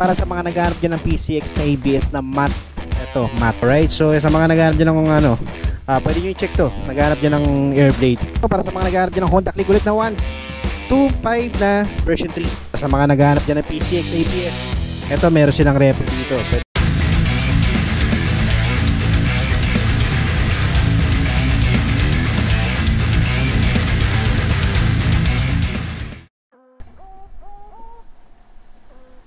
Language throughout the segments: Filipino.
para sa mga naghahanap dyan ng PCX na ABS na matte. Ito, matte, right? So sa mga naghahanap dyan ng ano, pwede nyo i-check to. Naghahanap dyan ng Airblade. So, para sa mga naghahanap dyan ng Honda Click ulit na 125 na version 3. Sa mga naghahanap dyan ng PCX ABS, ito meron silang repo dito.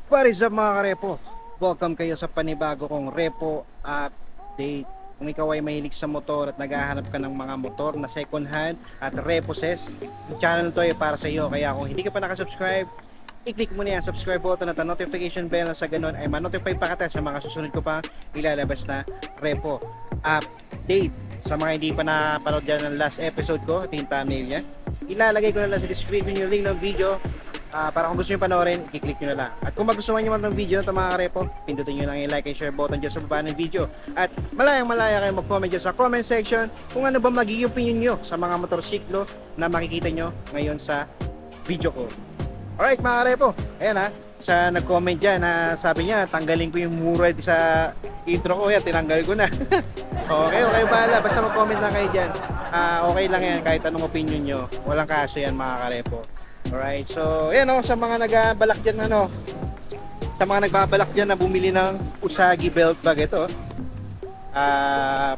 What is up mga karepo? Welcome kayo sa panibago kong repo update. Kung ikaw ay mahilig sa motor at naghahanap ka ng mga motor na second hand at reposes, yung channel to ay para sa iyo. Kaya kung hindi ka pa nakasubscribe, i-click mo na yan subscribe button at ang notification bell na sa ganun ay ma-notify pa kita sa mga susunod ko pa ilalabas na repo update. Sa mga hindi pa napanood dyan ng last episode ko, ito yung thumbnail niya, ilalagay ko na lang sa description yung link ng video. Para kung gusto nyo panoorin, i-click nyo na lang. At kung magustuhan nyo man ng video na ito mga karepo, pindutin nyo lang yung like and share button dyan sa baba ng video. At malayang-malaya kayo mag-comment dyan sa comment section kung ano ba magiging opinion nyo sa mga motorsiklo na makikita nyo ngayon sa video ko. Alright mga karepo, ayan sa nag-comment dyan na sabi niya tanggalin ko yung mura sa intro ko, yan tinanggal ko na. Okay bahala, basta mag-comment lang kayo dyan. Okay lang yan kahit anong opinion nyo, walang kaso yan mga karepo. Alright, so yan sa mga nagbabalak dyan sa mga nagbabalak dyan na bumili ng Usagi belt bag, ito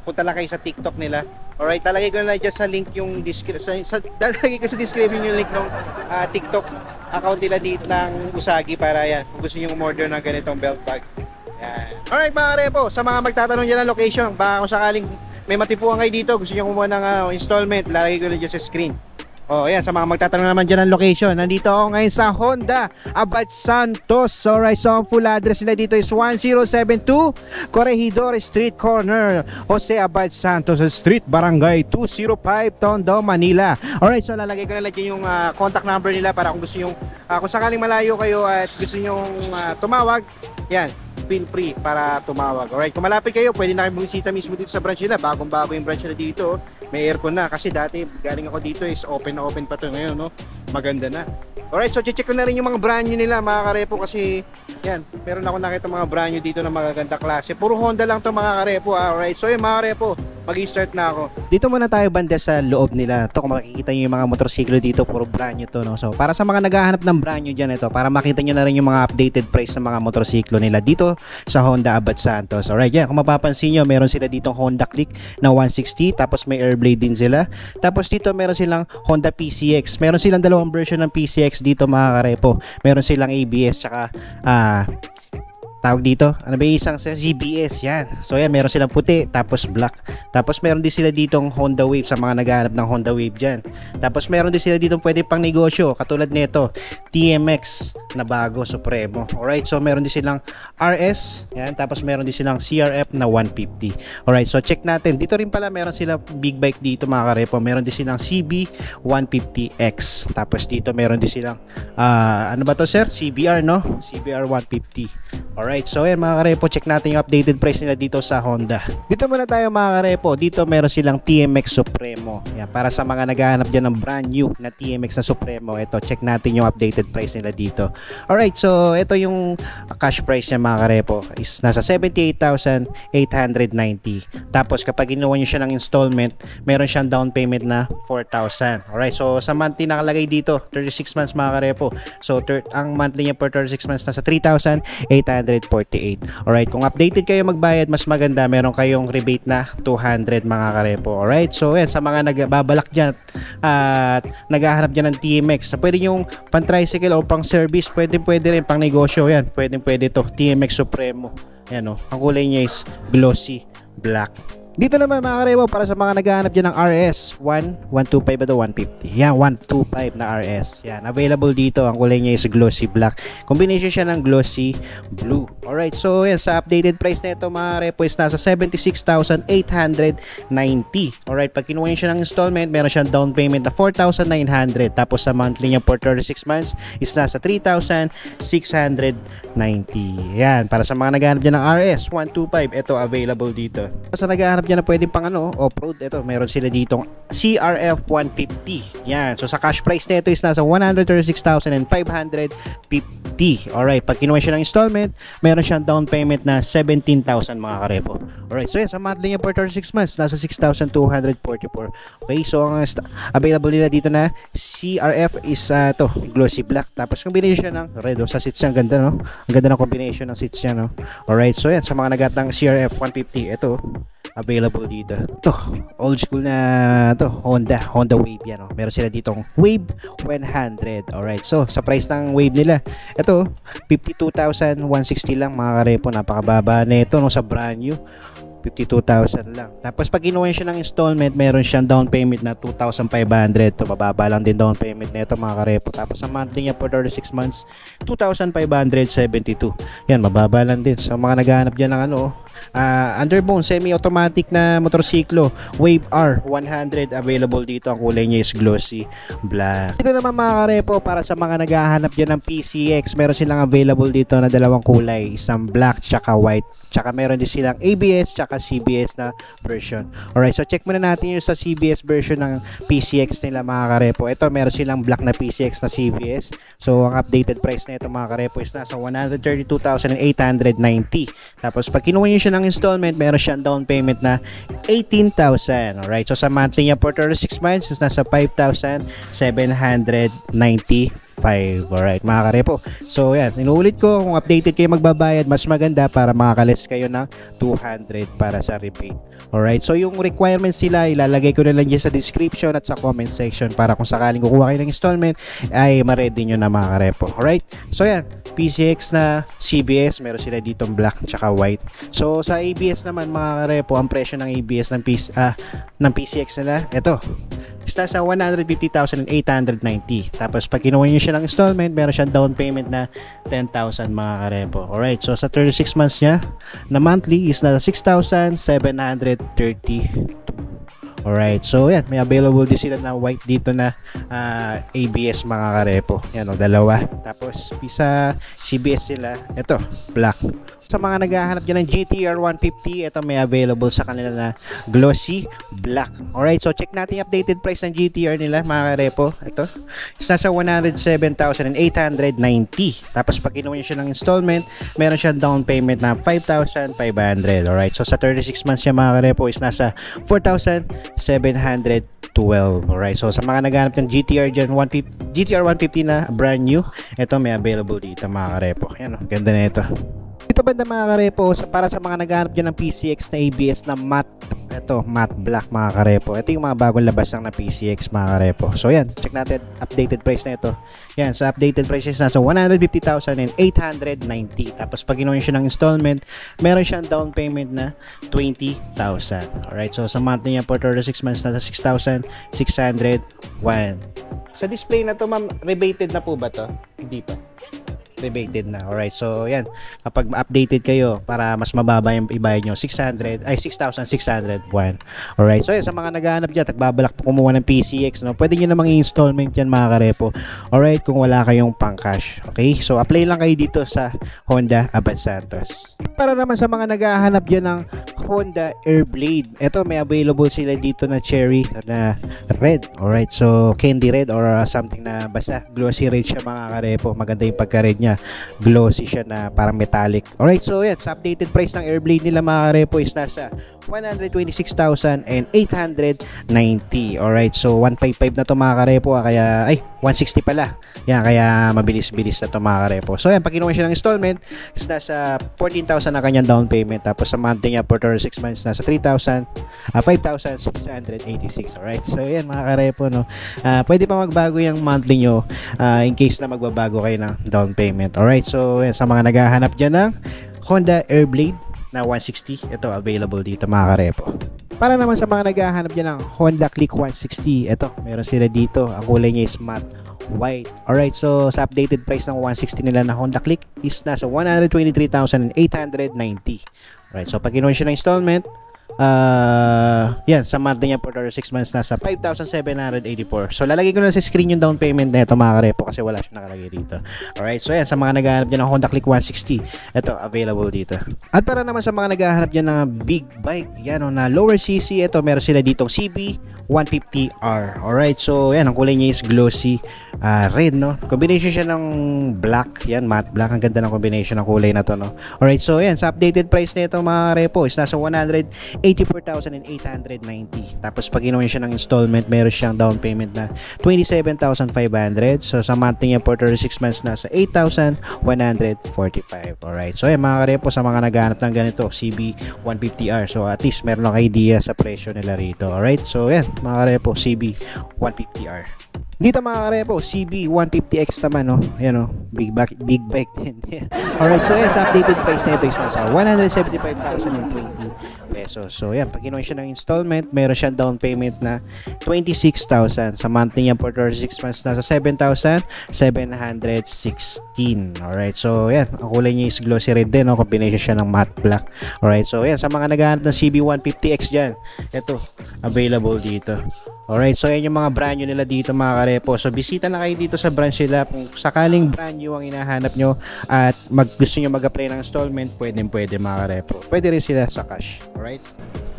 punta lang kayo sa TikTok nila. Alright, talagay ko na lang dyan sa link yung talagay ko sa description yung link ng TikTok account nila dito ng Usagi para yan kung gusto nyo umorder ng ganitong belt bag. Yan. Alright mga karepo, sa mga magtatanong dyan ng location, baka kung sakaling may matipuan kayo dito, gusto nyo kumuha ng installment, lalagay ko na dyan sa screen. Ayan, sa mga magtatanong naman dyan ng location, nandito ako ngayon sa Honda Abad Santos. Alright, so ang full address nila dito is 1072 Corregidor Street Corner, Jose Abad Santos Street, Barangay 205, Tondo, Manila. Alright, so lalagay ko na lang dyan yung contact number nila para kung gusto nyo, kung sakaling malayo kayo at gusto nyo tumawag, yan, feel free para tumawag. Alright, kung malapit kayo, pwede na kayo bumisita mismo dito sa branch nila. Bagong-bago yung branch nila dito. May aircon na kasi dati galing ako dito is open na open pa to, ngayon maganda na. Alright, so check ko na rin yung mga brand new nila mga karepo kasi yan, meron ako nakita mga brand new dito na magaganda klase. Puro Honda lang to mga karepo. Alright, so yung mga karepo, mag-i-start na ako. Dito muna tayo banda sa loob nila. Ito kung makikita nyo yung mga motorsiklo dito, puro brand new to, So para sa mga naghahanap ng brand new dyan, ito para makita nyo na rin yung mga updated price ng mga motorsiklo nila dito sa Honda Abad Santos. Alright, yan, kung mapapansin nyo, meron sila dito Honda Click na 160, tapos may Airblade din sila. Tapos dito meron silang Honda PCX. Meron silang dalawang version ng PCX dito mga karepo. Meron silang ABS tsaka tawag dito, ano ba isang GBS, yan. So yan, meron silang puti, tapos black. Tapos meron din sila ditong Honda Wave sa mga naghahanap ng Honda Wave dyan. Tapos meron din sila ditong pwede pang negosyo, katulad nito, TMX na bago, Supremo. Alright, so meron din silang RS, yan. Tapos meron din silang CRF na 150. Alright, so check natin. Dito rin pala meron silang big bike dito mga karepo. Meron din silang CB 150X. Tapos dito meron din silang ano ba to sir? CBR, no? CBR 150. Alright, so yan mga karepo, check natin yung updated price nila dito sa Honda. Dito muna tayo mga karepo, dito meron silang TMX Supremo. Yan, para sa mga naghahanap dyan ng brand new na TMX na Supremo, ito, check natin yung updated price nila dito. Alright, so ito yung cash price niya mga karepo, is nasa 78,890. Tapos kapag ginawa nyo siya ng installment, meron siyang down payment na 4,000. Alright, so sa monthly nakalagay dito, 36 months mga karepo. So ang monthly niya per 36 months nasa 3,848. Alright, kung updated kayo magbayad, mas maganda, meron kayong rebate na 200 mga karepo. Alright, so yan, sa mga nagbabalak dyan at naghahanap dyan ng TMX, pwede yung pang tricycle o pang service, pwede rin pang negosyo, yan, pwede to, TMX Supremo. Yan ang kulay niya is glossy black. Dito naman mga karepo, para sa mga naghahanap dyan ng RS 125 ba ito? 150. Yan, 125 na RS. Yan, available dito. Ang kulay niya is glossy black. Combination siya ng glossy blue. Alright, so yan, sa updated price na ito mga karepo is nasa 76,890. Alright, pag kinuha niya siya ng installment, meron siyang down payment na 4,900. Tapos sa monthly niya for 36 months is nasa 3,690. Yan, para sa mga naghahanap dyan ng RS 125, ito available dito. Sa naghahanap dyan na pwedeng pang off-road, ito, meron sila ditong CRF 150. Yan. So sa cash price nito is nasa 136,550. Alright, pag kinuha siya ng installment, meron siyang down payment na 17,000 mga karepo. Alright, so yan, sa monthly niya for 36 months, nasa 6,244. Okay, so ang available nila dito na CRF is to glossy black. Tapos combination siya ng red, sa seats niya, ang ganda, no? Ang ganda ng combination ng seats niya, no? Alright, so yan, sa mga nagat ng CRF 150, ito, available dito. Ito, old school na to, Honda Wave yan, no? Meron sila ditong Wave 100. Alright, so sa price ng Wave nila, ito, 52,160 lang mga karepo. Napakababa na ito, no, sa brand new. 52,000 lang. Tapos pag kinuha siya ng installment, meron siyang down payment na 2,500. To mababa lang din down payment nito mga karepo. Tapos ang monthly niya for 36 months, 2,572. Yan, mababa lang din. So mga naghahanap diyan ng underbone semi-automatic na motorsiklo, Wave R100, available dito. Ang kulay niya is glossy black. Dito naman mga karepo, para sa mga naghahanap diyan ng PCX, meron silang available dito na dalawang kulay, isang black tsaka white. Tsaka meron din silang ABS tsaka CBS na version. Alright, so check muna natin yung sa CBS version ng PCX nila mga karepo. Ito, meron silang black na PCX na CBS. So ang updated price na ito mga karepo is nasa 132,890. Tapos pag kinuha nyo siya ng installment, meron siyang down payment na 18,000. Alright, so sa monthly niya for 36 months is nasa 5,795. Alright mga karepo. So yan, inuulit ko, kung updated kayo magbabayad, mas maganda para makakalis kayo ng 200 para sa rebate. Alright, so yung requirements sila, ilalagay ko na lang dyan sa description at sa comment section para kung sakaling kukuha kayo ng installment, ay ma-ready nyo na mga karepo. Alright, so yan, PCX na CBS, meron sila ditong black tsaka white. So sa ABS naman mga karepo, ang presyo ng ABS ng PCX nila, ito, is nasa 150,890. Tapos pag kinuha nyo siya ng installment, meron siyang down payment na 10,000 mga karepo. Alright, so sa 36 months niya na monthly is nasa 6,730. Alright, so yan, may available din sila na white dito na ABS mga karepo. Yan o, dalawa. Tapos sa CBS sila, ito, black. Sa mga naghahanap dyan ng GTR 150, ito may available sa kanila na glossy black. Alright, so check natin yung updated price ng GTR nila mga karepo. Ito, isa sa 107,890. Tapos pag kinuha nyo siya ng installment, meron siyang down payment na 5,500. Alright, so sa 36 months siya mga karepo is nasa 4,712. Alright, so sa mga naghahanap ng GTR dyan, GTR 150 na brand new, ito may available dito mga karepo. Yan o, ganda na ito. Dito banda mga karepo, para sa mga naghahanap dyan ng PCX na ABS na matte, ito, matte black mga karepo. Ito yung mga bagong labas lang na PCX mga karepo. So yan, check natin updated price na ito. Yan, sa updated price is nasa 150,890. Tapos pag ginawa siya ng installment, meron siyang down payment na 20,000. Alright, so sa monthly niya for 36 months, nasa 6,601. Sa display na to ma'am, rebated na po ba to? Hindi pa. Rebated na. Alright, so yan, kapag updated kayo para mas mababa yung ibayad nyo, 6,601. Alright, so yan, sa mga naghahanap dyan, tagbabalak po kumuha ng PCX, no? Pwede nyo namang installment yan mga karepo. Alright, kung wala kayong pang cash. Okay, so apply lang kayo dito sa Honda Abad Santos. Para naman sa mga naghahanap dyan ng Honda Airblade, ito may available sila dito na cherry na red. Alright, so candy red or something na basta glossy red siya mga karepo. Maganda yung pagka-red niya, glossy siya na parang metallic. Alright, so yan, sa updated price ng Airblade nila mga karepo is nasa 126,890. Alright, so 155 na to mga karepo, kaya, ay, 160 pala. Yan, kaya mabilis-bilis na to mga karepo. So yan, pag kinuha siya ng installment, is nasa 14,000 na kanyang down payment. Tapos sa monthly niya for 36 months, nasa 5,686. Alright, so yan mga karepo, no? Pwede pa magbago yung monthly nyo in case na magbabago kayo ng down payment. Alright, so yan, sa mga naghahanap dyan ng Honda Airblade na 160, ito available dito mga karepo. Para naman sa mga naghahanap dyan ng Honda Click 160, ito, meron sila dito. Ang kulay niya is matte white. Alright, so sa updated price ng 160 nila na Honda Click is nasa 123,890. Alright, so pag kinuha siya ng installment, yan, sa monthly niya for 6 months nasa 5,784. So lalagay ko na sa screen yung down payment na ito mga karepo kasi wala siya nakalagay dito. Alright, so yan, sa mga naghahanap dyan ng Honda Click 160, ito available dito. At para naman sa mga naghahanap dyan ng big bike, yan o, na lower CC, ito meron sila ditong CB 150R. Alright, so yan, ang kulay niya is glossy red, no? Combination siya ng black, yan, matte black. Ang ganda ng combination ng kulay na to, no? Alright, so yan, sa updated price na ito mga repo is nasa 184,890. Tapos pag ginawa siya ng installment, meron siyang down payment na 27,500. So sa monthly niya for 36 months nasa 8,145. Alright, so yan mga repo, sa mga naghahanap ng ganito CB 150R, so at least meron lang idea sa presyo nila rito. Alright, so yan mga repo, CB 150R. Dito mga karepo, CB 150X naman, no? Yan, no? Big bike din. Alright, so yan, sa updated price na ito is nasa 175,020 pesos. So yan, pag ginawa siya ng installment, meron siyang down payment na 26,000. Sa monthly niya for 36 months, nasa 7,716. Alright, so yan, ang kulay niya is glossy red din, no? Combination siya ng matte black. Alright, so yan, sa mga naghahanap ng CB 150X dyan, ito, available dito. Alright, so yan yung mga brand new nila dito mga karepo. So bisita na kayo dito sa branch nila kung sakaling brand new ang hinahanap nyo at gusto nyo mag-apply ng installment, pwede mga karepo. Pwede rin sila sa cash. Alright?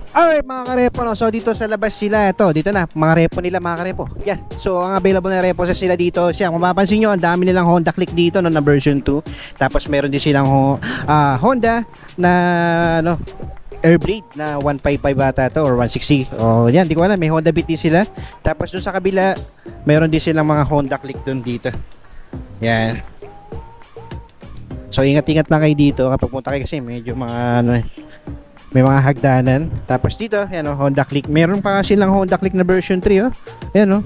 Alright mga karepo, no? So dito sa labas sila, dito na, mga repo nila mga karepo. Yan, so ang available na repo sa sila dito, siya, kung mapapansin nyo, ang dami nilang Honda Click dito, no, na version 2. Tapos meron din silang Honda na, ano, Airblade na 155 bata to or 160. Oh, yan, di ko alam, may Honda Beat din sila. Tapos dun sa kabila, mayroon din silang mga Honda Click dun dito. Yan. So ingat-ingat lang kayo dito kapag punta kayo kasi medyo mga ano, may mga hagdanan. Tapos dito, yan oh, Honda Click. Meron pa silang Honda Click na version 3 oh. Yan oh.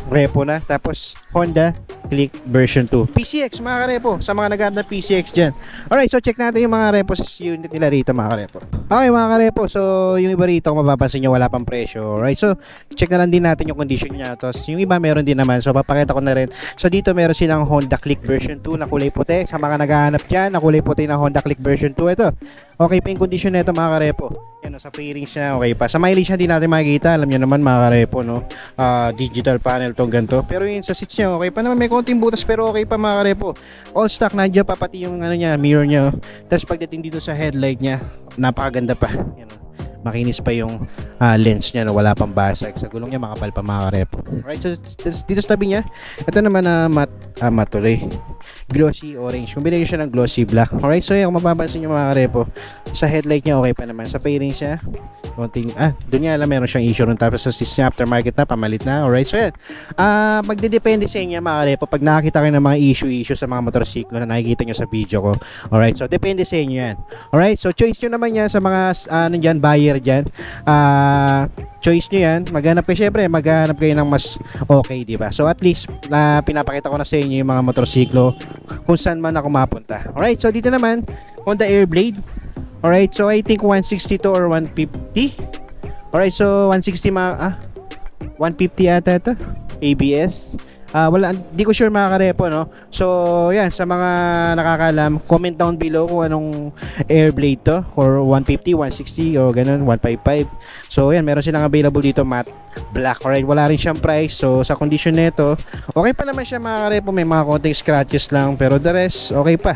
Repo na. Tapos Honda Click version 2. PCX mga karepo, sa mga naghahanap na PCX dyan. Alright, so check natin yung mga repo sa unit nila rito mga karepo. Okay mga karepo, so yung iba rito kung mapapansin nyo wala pang presyo. Alright, so check na lang din natin yung condition niya. Tapos yung iba meron din naman, so papakita ko na rin. So dito meron silang Honda Click version 2 na kulay puti. Sa mga naghahanap dyan na kulay puti na Honda Click version 2, ito okay pa yung condition na ito mga karepo. Yan, sa fairings niya okay pa. Sa mileage niya hindi natin makikita, alam nyo naman mga karepo, no? Digital panel tong ganito. Pero yung sa seats niya okay pa naman, may konting butas pero okay pa mga karepo. All stock, nandiyan pa pati yung ano niya, mirror niya. Tapos pagdating dito sa headlight niya, napakaganda pa. Yan, makinis pa yung lens niya, no? Wala pang basag. Sa gulong niya makapal pa mga karepo. Right, so dito sa tabi niya, ito naman na matte tuloy, glossy orange, combination siya ng glossy black. Alright, so yan, kung mapapansin nyo mga karepo, sa headlight niya okay pa naman. Sa fairings niya konting, doon nga alam meron siyang issue ron. Tapos sa system aftermarket na, pamalit na. Alright, so yan, magdedepende sa inyo mga karepo pag nakakita kayo ng mga issue sa mga motorsiklo na nakikita nyo sa video ko. Alright, so depende sa inyo yan. Alright, so choice nyo naman yan sa mga ano dyan, buyer dyan. Choice nyo yan, maghanap kayo, syempre maghanap kayo ng mas okay, diba? So at least pinapakita ko na sa inyo yung mga motorsiklo kung saan man ako mapunta. Alright, so dito naman Honda Airblade. Alright, so I think 162 or 150. Alright, so 160 150 ata ito, ABS. Wala, hindi ko sure mga karepo, no? So yan, sa mga nakakaalam, comment down below kung anong Airblade to, or 150, 160 o ganun, 155. So yan, meron silang available dito matte black. Alright, wala rin siyang price. So sa condition nito, okay pa naman siya mga karepo, may mga konting scratches lang, pero the rest okay pa.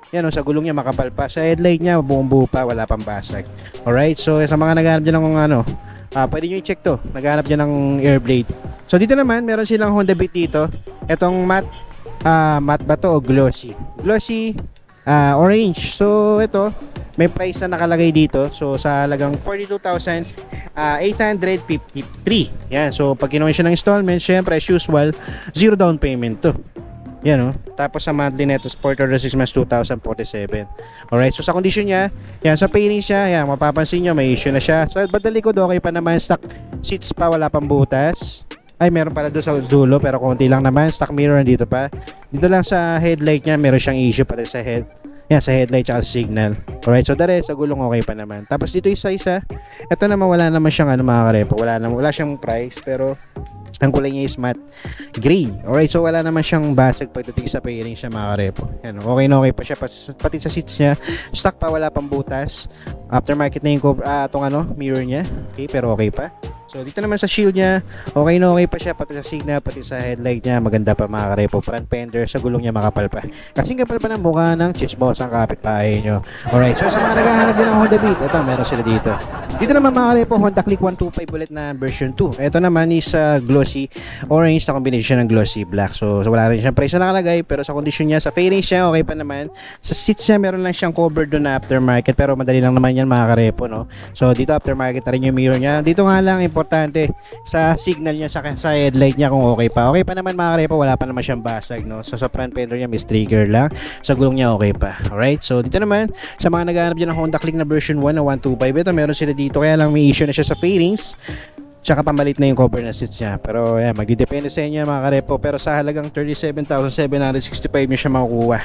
Yan o, sa gulong niya makapal pa, sa headlight niya buong buo pa, wala pang basag. Alright, so sa mga naghahanap dyan ng ano, pwede nyo i-check to, naghahanap dyan ng Airblade. So dito naman, meron silang Honda Beat dito. Etong matte ba to o glossy? Glossy orange. So ito, may price na nakalagay dito. So sa halagang 42,853. Yan, so pag ginawa siya ng installment, syempre as usual, zero down payment to. Yan o. Tapos sa monthly neto sport or 6 months 2,047. Alright, so sa condition niya, yan, sa pairing siya, yan, mapapansin nyo may issue na siya. So badali ko okay pa naman, stock seats pa, wala pang butas. Ay, meron pala doon sa dulo pero konti lang naman. Stock mirror dito pa. Dito lang sa headlight niya, meron siyang issue pala sa yan, sa headlight at signal. Alright, so dare sa gulong okay pa naman. Tapos dito isa-isa, ito naman wala naman siyang ano mga karepo, wala siyang price pero Ang kulay niya is matte gray. Alright, so wala naman siyang basag pagdating sa fairing siya mga karepo. Yan, okay na okay pa siya. Pati sa seats niya, stock pa, wala pang butas. Aftermarket na yung mirror niya. Okay, pero okay pa. So dito naman sa shield niya, okay na okay pa siya, pati sa signal, pati sa headlight niya, maganda pa mga karepo. Front fender, sa gulong niya makapal pa. Kasing kapal pa ng mukha ng chismos ang kapitbahay nyo. Alright, so sa mga naghahanap din ng Honda Beat, ito meron sila dito. Dito naman mga karepo, Honda Click 125 ulit na version 2. Ito naman is glossy orange na combination ng glossy black. So wala rin siyang price na nakalagay, pero sa condition niya, sa fairing siya, okay pa naman. Sa seats niya, meron lang siyang covered doon na aftermarket, pero madali lang naman yan mga karepo, no? So dito aftermarket na rin yung mirror niya. Dito nga lang, importante sa signal niya, sa headlight niya kung okay pa. Okay pa naman mga karepo, wala pa naman siyang basag, no? So sa front fender niya may trigger lang, sa gulong niya okay pa. Alright, so dito naman sa mga naghahanap dyan ng Honda Click na version 1 na 125, ito meron sila dito, kaya lang may issue na siya sa fairings, tsaka pamalit na yung cover na seats niya. Pero yan, magdidepende sa inyo mga karepo, pero sa halagang 37,765 nyo siya makukuha.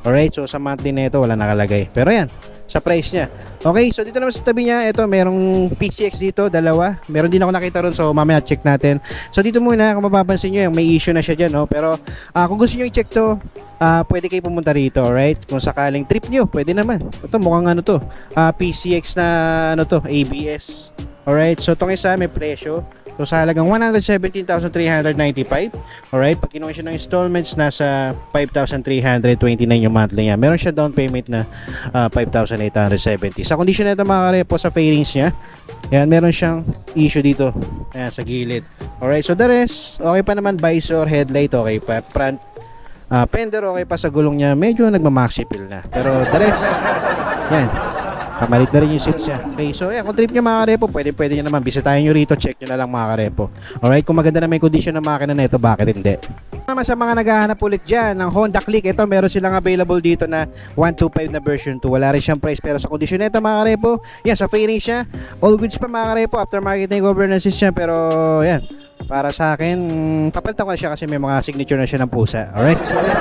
Alright, so sa monthly na ito wala nakalagay, pero yan sa price niya. Okay, so dito naman sa tabi niya, ito merong PCX dito, dalawa. Meron din ako nakita ron, so mamaya check natin. So dito muna, kung mapapansin nyo, may issue na siya dyan, no? Pero kung gusto nyo i-check to, pwede kayo pumunta rito, alright? Kung sakaling trip nyo, pwede naman. Ito mukhang ano to, PCX na ano to, ABS. Alright, so itong isa may presyo. So sa halagang 117,395. Alright, pag kinuha siya ng installments, nasa 5,329 yung monthly niya. Meron siya down payment na 5,870. Sa condition na ito mga karepo, sa fairings niya, yan, meron siyang issue dito. Ayan, sa gilid. Alright, so the rest, okay pa naman. Visor, headlight, okay pa. Front fender, okay pa. Sa gulong niya, medyo nagmamaxi fill na. Pero the rest, yan, pamalit na rin yung seats niya. Okay, so yeah, kung trip nyo mga karepo, pwede nyo naman, bisitahin nyo rito, check nyo na lang mga karepo. Alright, kung maganda na may condition ng makina na ito, bakit hindi? Naman sa mga naghahanap ulit dyan ng Honda Click, ito meron silang available dito na 125 na version 2. Wala rin siyang price, pero sa condition nito mga karepo, yan, sa fairing siya, all goods pa mga karepo, aftermarket na yung governance niya, pero yan, para sa akin, papalitan ko na siya kasi may mga signature na siya ng pusa. Alright, so yes,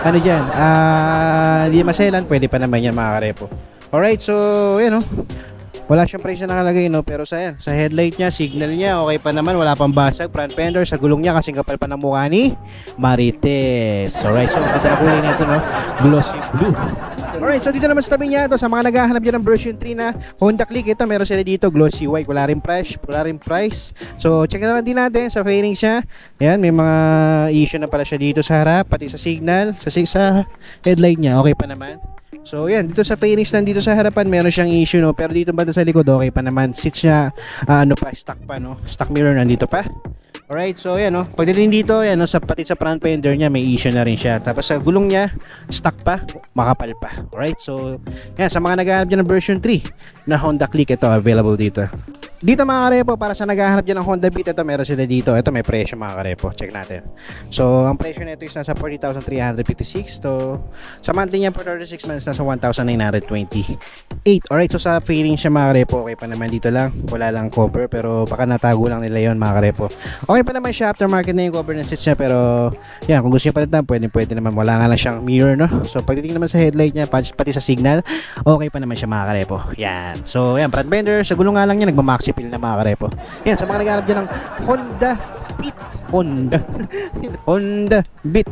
ano dyan, hindi maselan, pwede pa naman yan mga karepo. Alright, so yun, no? Wala siyang price na nakalagay, no? Pero sa headlight niya, signal niya, okay pa naman, wala pang basag. Front fender, sa gulong niya, kasing kapal pa ng mukha ni Marites. Alright, so ganda na kulay nito, no? Glossy blue. Alright, so dito naman sa tabi niya, ito sa mga naghahanap dyan ng version 3 na Honda Click, ito meron sila dito, glossy white, wala rin price. So check na lang din natin sa fairing siya. Ayan, may mga issue na pala siya dito sa harap, pati sa signal, sa headlight niya, okay pa naman. So yan, dito sa fairings nandito sa harapan meron siyang issue, no, pero dito banda sa likod okay pa naman. Seats niya stock pa, no. Stock mirror nandito pa. Alright, so yan, no. Pagdating dito, yan, no, pati sa front fender niya may issue na rin siya. Tapos sa gulong niya, stock pa, makapal pa. Alright, so yan, sa mga naghahanap dyan ng version 3 na Honda Click, ito available dito. Dito mga karepo, para sa naghahanap dyan ng Honda Beat, ito meron sila dito. Ito may presyo mga karepo, check natin. So ang presyo nito is nasa 40,356. So sa monthly niya for 36 months nasa 1,928. Alright, so sa fairing siya mga karepo, okay pa naman. Dito lang, wala lang cover, pero baka natago lang nila yon mga karepo. Okay pa naman siya, aftermarket na yung cover ng seats niya, pero yan, kung gusto niya palitan, pwede naman. Wala nga lang siyang mirror, no. So pagdating naman sa headlight niya, pati sa signal, okay pa naman siya mga karepo. Yan, so yan, front fender, sa gulong nga lang niya, nagmamaxi fill na mga karepo. Yan, sa mga naghanap dyan ng Honda Beat. Honda Beat.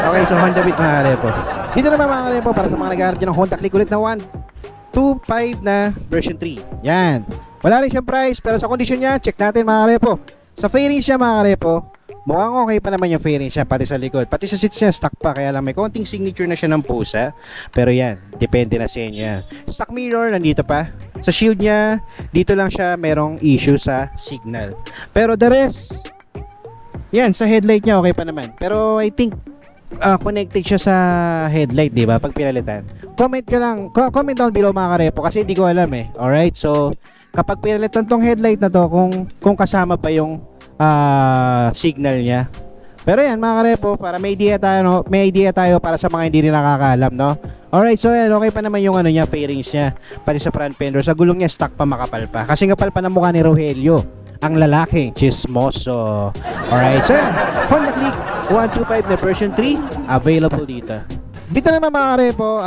Okay, so Honda Beat mga karepo. Dito naman mga karepo, para sa mga naghanap dyan ng Honda Click ulit na 125 na version 3. Yan, wala rin siyang price, pero sa condition niya, check natin mga karepo. Sa fairing siya mga karepo, mukhang okay pa naman yung fairing siya, pati sa likod, pati sa seats niya stock pa, kaya lang may konting signature na siya ng pusa, pero yan, depende na sa inyo yan. Stock mirror nandito pa. Sa shield niya, dito lang siya merong issue sa signal, pero the rest, yan, sa headlight niya okay pa naman. Pero I think connected siya sa headlight, di ba, pag pinalitan. Comment comment down below mga karepo, kasi hindi ko alam eh. Alright, so kapag pinalitan tong headlight na to, kung kasama pa yung signal niya. Pero yan mga karepo, para may idea tayo, no? May idea tayo para sa mga hindi rin nakakaalam, no? Alright, so yan, okay pa naman yung ano niya, fairings niya, pati sa front fender. Sa gulong niya, stock pa, makapal pa. Kasi kapal pa ng mukha ni Rogelio, ang lalaking chismoso. Alright, so yan, Honda Click 125 na version 3, available dito. Dito naman mga karepo,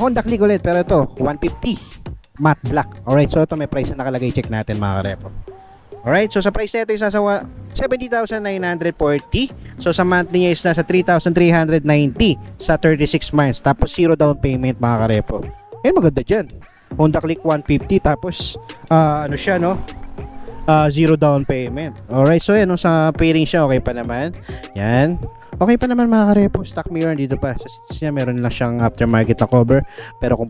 Honda Click ulit, pero ito, 150 matte black. Alright, so ito may price na nakalagay, check natin mga karepo. Alright, so sa price nito is nasa 70,940. So sa monthly niya is nasa 3,390 sa 36 months. Tapos 0 down payment mga karepo. Yan, maganda dyan. Honda Click 150 tapos ano siya, no? 0 down payment. Alright, so yan, no, sa pairing siya okay pa naman. Yan. Okay pa naman mga karepo. Stock mirror dito pa. Sa seats niya meron lang siyang aftermarket na cover. Pero kung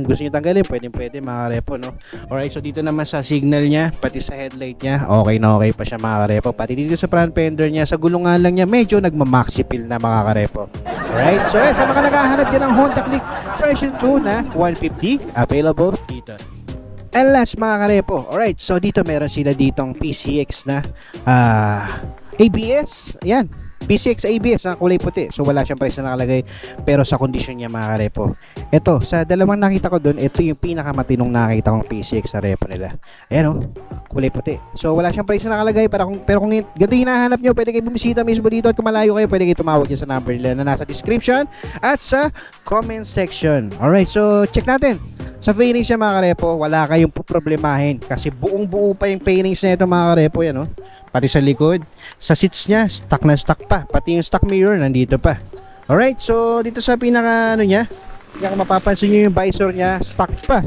gusto niyo tanggalin, pwede mga karepo, no? Alright, so dito naman sa signal niya, pati sa headlight niya, okay na okay pa siya mga karepo. Pati dito sa front fender niya, sa gulungan lang niya, medyo nagmamaxi feel na mga karepo. Alright, so sa mga naghahanap dyan ng Honda Click version 2 na 150, available dito. And last mga karepo, alright, so dito meron sila ditong PCX na ABS. Ayan, PCX ABS na kulay puti. So wala siyang price na nakalagay, pero sa kondisyon niya mga karepo. Ito, sa dalawang nakita ko doon, ito yung pinakamatinong nakita kong PCX sa repo nila. Ayan, oh, kulay puti. So wala siyang price na nakalagay, pero kung ganito hinahanap nyo, pwede kayo bumisita mismo dito, at kung malayo kayo, pwede kayo tumawag dyan sa number nila na nasa description at sa comment section. Alright, so check natin. Sa fairings niya mga karepo, wala kayong problemahin kasi buong buo pa yung fairings na ito mga karepo. Yan, oh. Pati sa likod, sa seats niya, stock na stock pa. Pati yung stock mirror, nandito pa. Alright, so dito sa pinaka ano niya, kung mapapansin nyo yung visor niya, stock pa.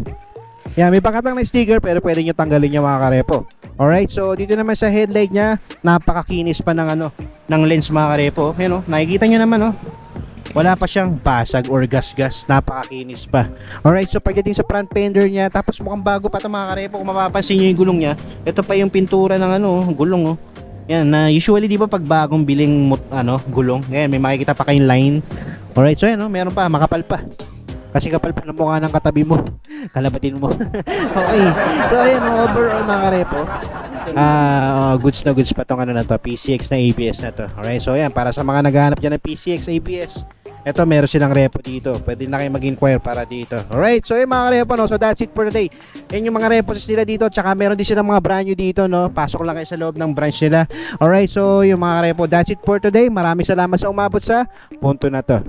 Yan, may pakatang na sticker pero pwede nyo tanggalin niya mga karepo. Alright, so dito naman sa headlight niya, napakakinis pa ng ano, ng lens mga karepo. Yan, oh, nakikita nyo naman, oh. Wala pa siyang basag or gas-gas, napakakinis pa. Alright, so pagdating sa front fender niya, tapos mukhang bago pa ito mga karepo. Kung mapapansin nyo yung gulong niya, ito pa yung pintura ng ano, gulong, oh. Yan, na usually di ba pag bagong biling gulong, ngayon may makikita pa kayong line. Alright, so yan, oh, meron pa, makapal pa. Kasi kapal pa ng mukha ng katabi mo, kalabatin mo. Okay, so ayan, overall mga karepo, goods na goods pa tong ano na to, PCX na ABS na to. Alright, so ayan, para sa mga naghahanap dyan ng PCX ABS, eto meron silang repo dito, pwede na kayo mag-inquire para dito. Alright, so yun mga repo, no? So that's it for today. Yan yung mga repos nila dito, tsaka meron din silang mga brand new dito, no? Pasok lang kayo sa loob ng branch nila. Alright, so yung mga repo, that's it for today. Maraming salamat sa umabot sa punto na to.